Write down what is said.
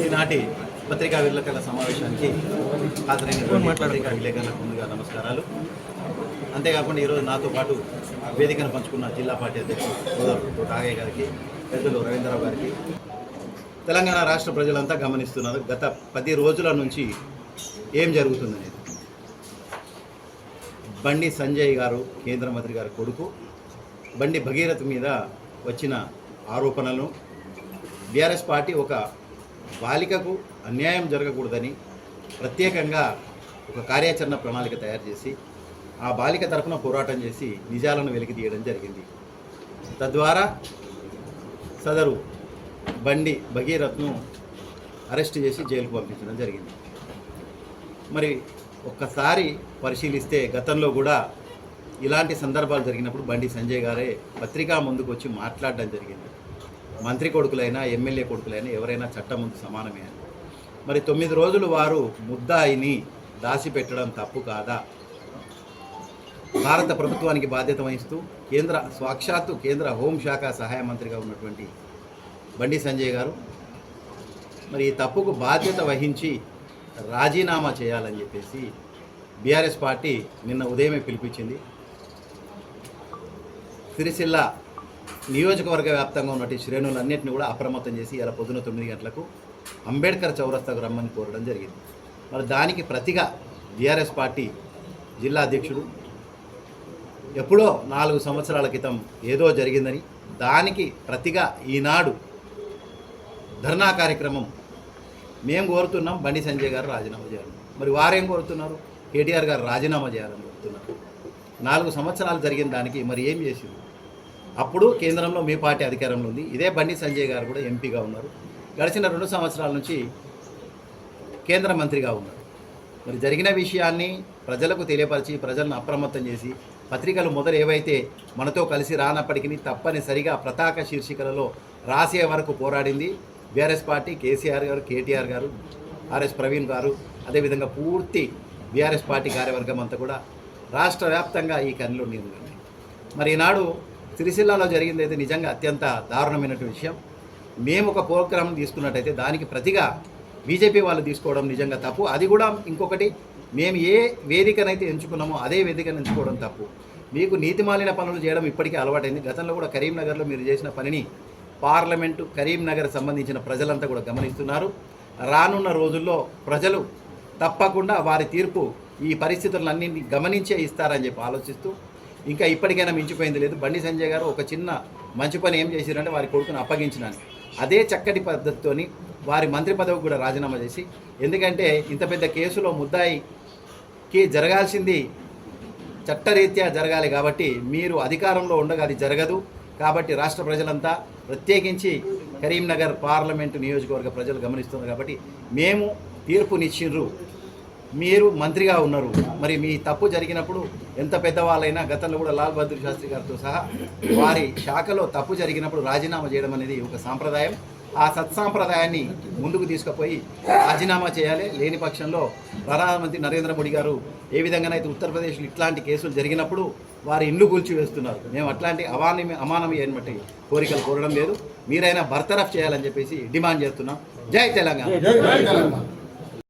ఈనాటి పత్రికా విలేకరుల సమావేశానికి హాజరైనటువంటి పత్రికా విలేకరులకు ముందుగా నమస్కారాలు. అంతేకాకుండా ఈరోజు నాతో పాటు వేదికను పంచుకున్న జిల్లా పార్టీ అధ్యక్షుడు రాగయ్య గారికి, పెద్దలు రవీంద్రరావు గారికి, తెలంగాణ రాష్ట్ర ప్రజలంతా గమనిస్తున్నారు గత 10 రోజుల నుంచి ఏం జరుగుతుందనేది. బండి సంజయ్ గారు, కేంద్ర మంత్రి గారి కొడుకు, బండి భగీరథ్ మీద వచ్చిన ఆరోపణలను బీఆర్ఎస్ పార్టీ ఒక బాలికకు అన్యాయం జరగకూడదని ప్రత్యేకంగా ఒక కార్యాచరణ ప్రణాళిక తయారు చేసి ఆ బాలిక తరఫున పోరాటం చేసి నిజాలను వెలికి తీయడం జరిగింది. తద్వారా సదరు బండి భగీరథ్ను అరెస్ట్ చేసి జైలుకు పంపించడం జరిగింది. మరి ఒక్కసారి పరిశీలిస్తే గతంలో కూడా ఇలాంటి సందర్భాలు జరిగినప్పుడు బండి సంజయ్ గారే పత్రికా ముందుకు వచ్చి మాట్లాడడం జరిగింది. మంత్రి కొడుకులైనా, ఎమ్మెల్యే కొడుకులైనా ఎవరైనా చట్టం ముందు సమానమే అని. మరి 9 రోజులు వారు ముద్దాయిని దాచిపెట్టడం తప్పు కాదా? భారత ప్రభుత్వానికి బాధ్యత వహిస్తూ సాక్షాత్తు కేంద్ర హోంశాఖ సహాయ మంత్రిగా ఉన్నటువంటి బండి సంజయ్ గారు మరి ఈ తప్పుకు బాధ్యత వహించి రాజీనామా చేయాలని చెప్పేసి బీఆర్ఎస్ పార్టీ నిన్న ఉదయమే పిలిపించింది. సిరిసిల్ల నియోజకవర్గ వ్యాప్తంగా ఉన్నటువంటి శ్రేణులన్నింటినీ కూడా అప్రమత్తం చేసి ఇలా పొద్దున 9 గంటలకు అంబేద్కర్ చౌరస్తాకు రమ్మని కోరడం జరిగింది. మరి దానికి ప్రతిగా బీఆర్ఎస్ పార్టీ జిల్లా అధ్యక్షుడు ఎప్పుడో 4 సంవత్సరాల క్రితం ఏదో జరిగిందని దానికి ప్రతిగా ఈనాడు ధర్నా కార్యక్రమం మేము కోరుతున్నాం, బండి సంజయ్ గారు రాజీనామా చేయాలి. మరి వారేం కోరుతున్నారు? కేటీఆర్ గారు రాజీనామా చేయాలని కోరుతున్నారు. 4 సంవత్సరాలు జరిగిన దానికి మరి ఏం చేసింది? అప్పుడు కేంద్రంలో మీ పార్టీ అధికారంలో ఉంది. ఇదే బండి సంజయ్ గారు కూడా ఎంపీగా ఉన్నారు. గడిచిన 2 సంవత్సరాల నుంచి కేంద్ర మంత్రిగా ఉన్నారు. మరి జరిగిన విషయాన్ని ప్రజలకు తెలియపరిచి ప్రజలను అప్రమత్తం చేసి పత్రికలు మొదలు ఏవైతే మనతో కలిసి రానప్పటికీ తప్పనిసరిగా పతాక శీర్షికలలో రాసే వరకు పోరాడింది బీఆర్ఎస్ పార్టీ. కేసీఆర్ గారు, కేటీఆర్ గారు, ఆర్ఎస్ ప్రవీణ్ గారు, అదేవిధంగా పూర్తి బీఆర్ఎస్ పార్టీ కార్యవర్గం అంతా కూడా రాష్ట్ర వ్యాప్తంగా ఈ కనిలో నిలబడింది. మరి ఈనాడు సిరిసిల్లాలో జరిగింది అయితే నిజంగా అత్యంత దారుణమైనటువంటి విషయం. మేము ఒక ప్రోగ్రాం తీసుకున్నట్టయితే దానికి ప్రతిగా బీజేపీ వాళ్ళు తీసుకోవడం నిజంగా తప్పు. అది కూడా ఇంకొకటి, మేము ఏ వేదికనైతే ఎంచుకున్నామో అదే వేదికను ఎంచుకోవడం తప్పు. మీకు నీతిమాలిన పనులు చేయడం ఇప్పటికీ అలవాటైంది. గతంలో కూడా కరీంనగర్లో మీరు చేసిన పనిని పార్లమెంటు కరీంనగర్ సంబంధించిన ప్రజలంతా కూడా గమనిస్తున్నారు. రానున్న రోజుల్లో ప్రజలు తప్పకుండా వారి తీర్పు ఈ పరిస్థితులన్నింటినీ గమనించే ఇస్తారని చెప్పి ఆలోచిస్తూ ఇంకా ఇప్పటికైనా మించిపోయింది లేదు. బండి సంజయ్ గారు ఒక చిన్న మంచి పని ఏం చేశారంటే వారి కొడుకును అప్పగించినాను. అదే చక్కటి పద్ధతితోని వారి మంత్రి పదవికి కూడా రాజీనామా చేసి, ఎందుకంటే ఇంత పెద్ద కేసులో ముద్దాయికి జరగాల్సింది చట్టరీత్యా జరగాలి కాబట్టి మీరు అధికారంలో ఉండగా అది జరగదు. కాబట్టి రాష్ట్ర ప్రజలంతా ప్రత్యేకించి కరీంనగర్ పార్లమెంటు నియోజకవర్గ ప్రజలు గమనిస్తున్నారు. కాబట్టి మేము తీర్పునిచ్చిండ్రు, మీరు మంత్రిగా ఉన్నారు. మరి మీ తప్పు జరిగినప్పుడు ఎంత పెద్దవాళ్ళైనా గతంలో కూడా లాల్ బహదూర్ శాస్త్రి గారితో సహా వారి శాఖలో తప్పు జరిగినప్పుడు రాజీనామా చేయడం అనేది ఒక సాంప్రదాయం. ఆ సత్సాంప్రదాయాన్ని ముందుకు తీసుకుపోయి రాజీనామా చేయాలి. లేని పక్షంలో ప్రధానమంత్రి నరేంద్ర మోడీ గారు ఏ విధంగానైతే ఉత్తరప్రదేశ్లో ఇట్లాంటి కేసులు జరిగినప్పుడు వారి ఇల్లు కూల్చివేస్తున్నారు, మేము అట్లాంటి అమానవీయమైన కోరికలు కోరడం లేదు. మీరైనా బర్తరఫ్ చేయాలని చెప్పేసి డిమాండ్ చేస్తున్నాం. జై తెలంగాణ.